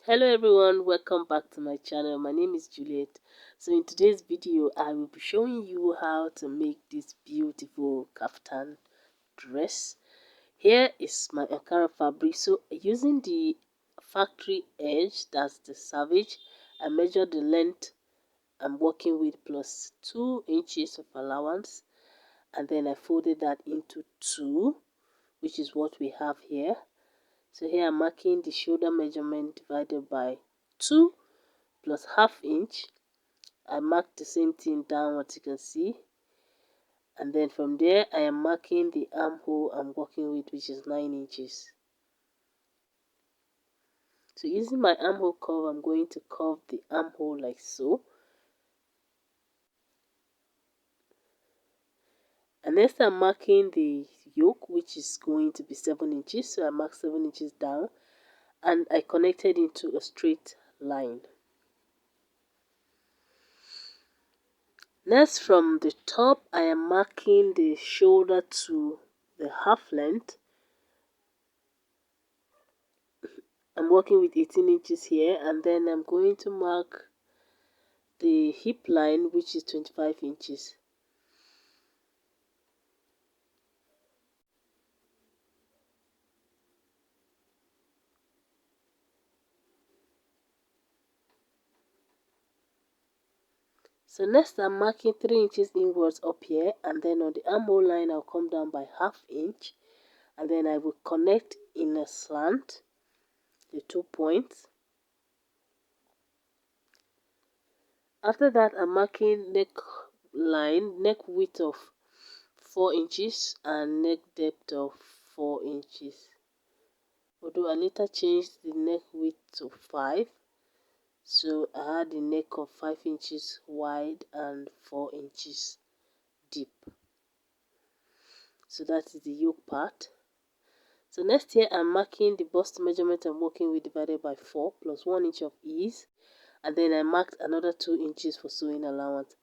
Hello everyone, welcome back to my channel. My name is Juliet. So in today's video I will be showing you how to make this beautiful kaftan dress. Here is my Ankara fabric. So using the factory edge, that's the savage, I measured the length I'm working with plus 2 inches of allowance, and then I folded that into two, which is what we have here. So here I'm marking the shoulder measurement divided by 2 plus half inch. I marked the same thing down, what you can see, and then from there I am marking the armhole I'm working with, which is 9 inches. So using my armhole curve, I'm going to curve the armhole like so. And next I'm marking the yoke, which is going to be 7 inches. So I marked 7 inches down and I connected into a straight line. Next, from the top I am marking the shoulder to the half length. I'm working with 18 inches here, and then I'm going to mark the hip line, which is 25 inches. So next I'm marking 3 inches inwards up here, and then on the armhole line I'll come down by half inch, and then I will connect in a slant the 2 points. After that I'm marking neck line, neck width of 4 inches and neck depth of 4 inches. Although I later changed the neck width to 5. So I had a neck of 5 inches wide and 4 inches deep. So that is the yoke part. So next here I'm marking the bust measurement I'm working with divided by 4 plus 1 inch of ease, and then I marked another 2 inches for sewing allowance.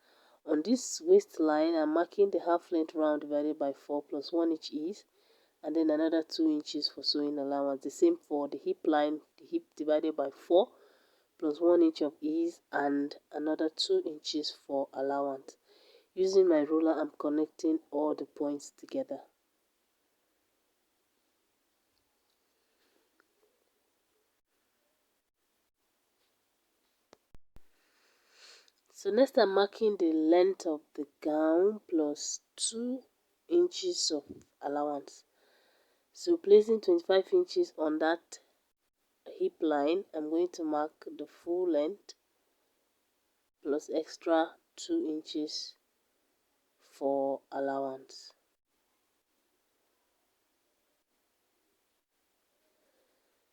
On this waistline I'm marking the half length round divided by 4 plus 1 inch ease, and then another 2 inches for sewing allowance. The same for the hip line, the hip divided by 4 plus 1 inch of ease and another 2 inches for allowance. Using my ruler I'm connecting all the points together. So next I'm marking the length of the gown plus 2 inches of allowance. So placing 25 inches on that hip line, I'm going to mark the full length plus extra 2 inches for allowance.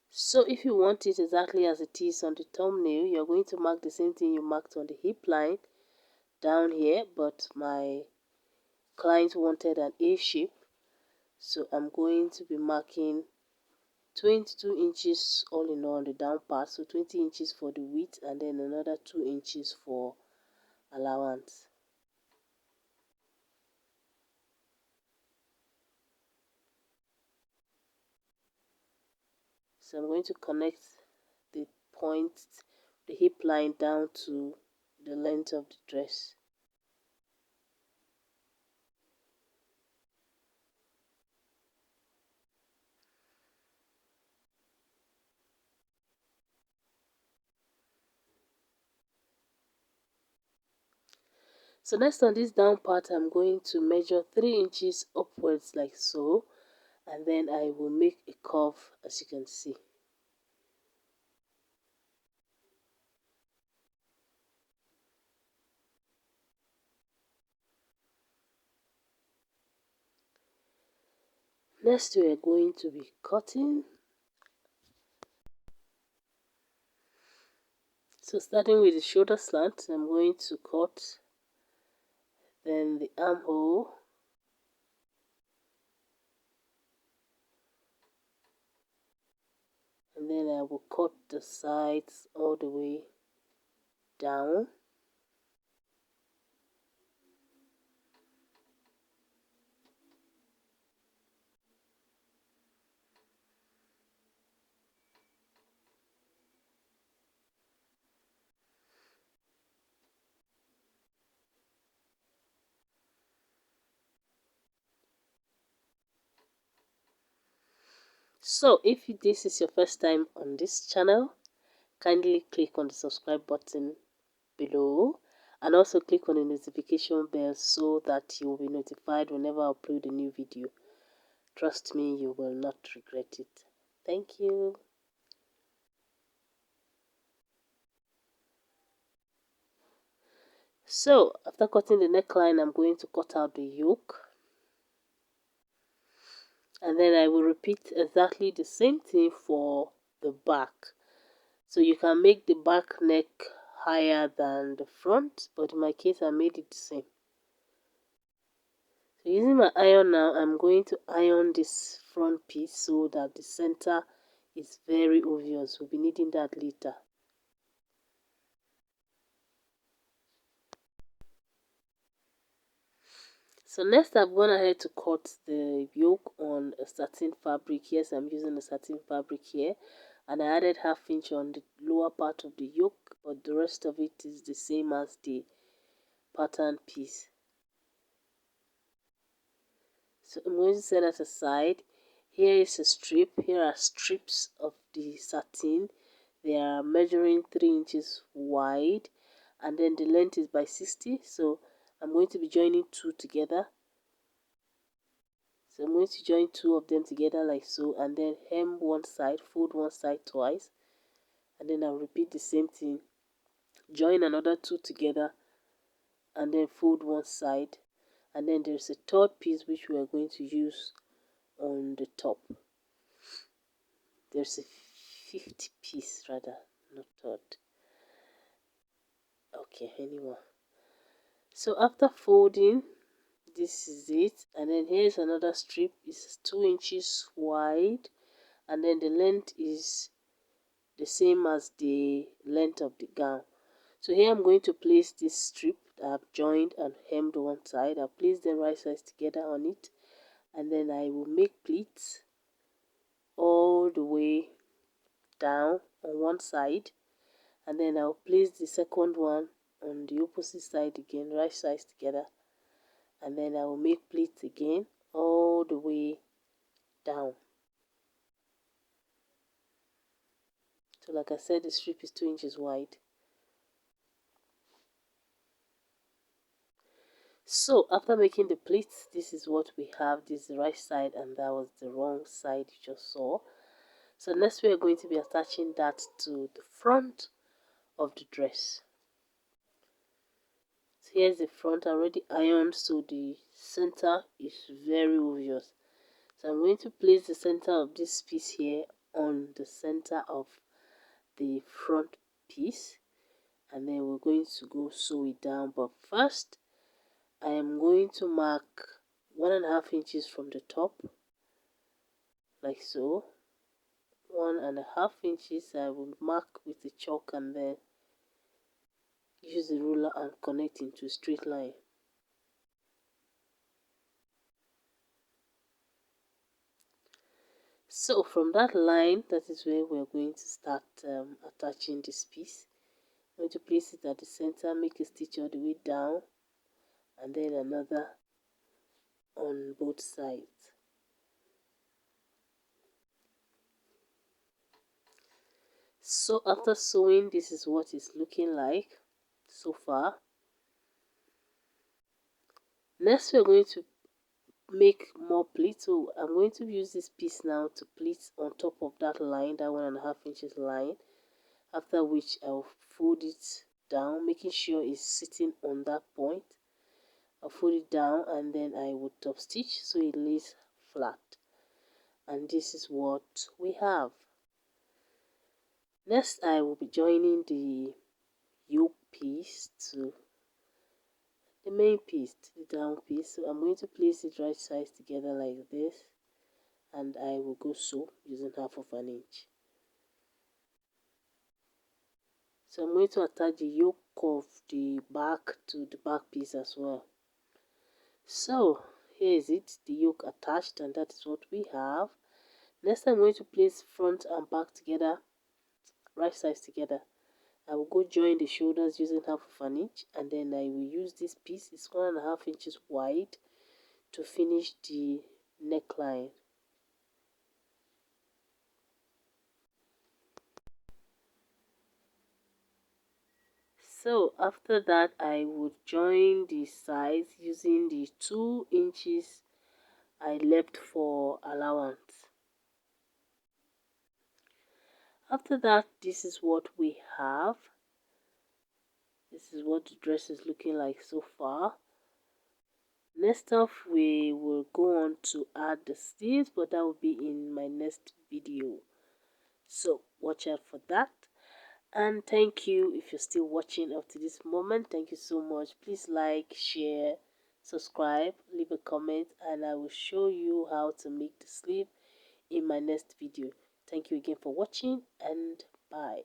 So if you want it exactly as it is on the thumbnail, you're going to mark the same thing you marked on the hip line down here, but my client wanted an A shape, so I'm going to be marking 22 inches all in all on the down part, so 20 inches for the width and then another 2 inches for allowance. So I'm going to connect the point, the hip line down to the length of the dress. So next on this down part, I'm going to measure 3 inches upwards like so, and then I will make a curve, as you can see. Next we are going to be cutting. So starting with the shoulder slant, I'm going to cut, then the armhole, and then I will cut the sides all the way down. So if this is your first time on this channel, kindly click on the subscribe button below and also click on the notification bell so that you will be notified whenever I upload a new video. Trust me, you will not regret it. Thank you. So after cutting the neckline, I'm going to cut out the yoke, and then I will repeat exactly the same thing for the back. So you can make the back neck higher than the front, but in my case I made it the same. So using my iron now, I'm going to iron this front piece so that the center is very obvious. We'll be needing that later. So next I've gone ahead to cut the yoke on a satin fabric. Yes, I'm using a satin fabric here, and I added ½ inch on the lower part of the yoke, but the rest of it is the same as the pattern piece. So I'm going to set that aside. Here is a strip. Here are strips of the satin. They are measuring 3 inches wide, and then the length is by 60. So I'm going to be joining two together. So I'm going to join two of them together like so, and then hem one side, fold one side twice, and then I'll repeat the same thing. Join another two together, and then fold one side, and then there's a third piece which we are going to use on the top. There's a 50 piece rather, not third. Okay, anyway. So after folding, this is it, and then here's another strip. It's 2 inches wide, and then the length is the same as the length of the gown. So here I'm going to place this strip that I've joined and hemmed one side. I'll place them right sides together on it, and then I will make pleats all the way down on one side, and then I'll place the second one on the opposite side again, right sides together, and then I will make pleats again all the way down. So like I said, the strip is 2 inches wide. So after making the pleats, this is what we have. This is the right side and that was the wrong side you just saw. So next we are going to be attaching that to the front of the dress. So here's the front already ironed, so the center is very obvious. So I'm going to place the center of this piece here on the center of the front piece, and then we're going to go sew it down. But first I am going to mark 1½ inches from the top like so. 1½ inches I will mark with the chalk, and then use the ruler and connect into a straight line. So from that line, that is where we're going to start attaching this piece. I'm going to place it at the center, make a stitch all the way down, and then another on both sides. So after sewing, this is what it's looking like so far. Next we're going to make more pleats. So I'm going to use this piece now to pleat on top of that line, that 1½ inches line, after which I'll fold it down, making sure it's sitting on that point. I'll fold it down and then I will top stitch so it lays flat, and this is what we have. Next I will be joining the yoke piece to the main piece, to the down piece. So I'm going to place it right sides together like this, and I will go sew using ½ inch. So I'm going to attach the yoke of the back to the back piece as well. So here is it, the yoke attached, and that is what we have. Next I'm going to place front and back together, right sides together. I will go join the shoulders using ½ inch, and then I will use this piece, it's 1½ inches wide, to finish the neckline. So after that, I would join the sides using the 2 inches I left for allowance. After that, this is what we have. This is what the dress is looking like so far. Next off, we will go on to add the sleeves, but that will be in my next video. So watch out for that. And thank you if you're still watching up to this moment. Thank you so much. Please like, share, subscribe, leave a comment, and I will show you how to make the sleeve in my next video. Thank you again for watching, and bye.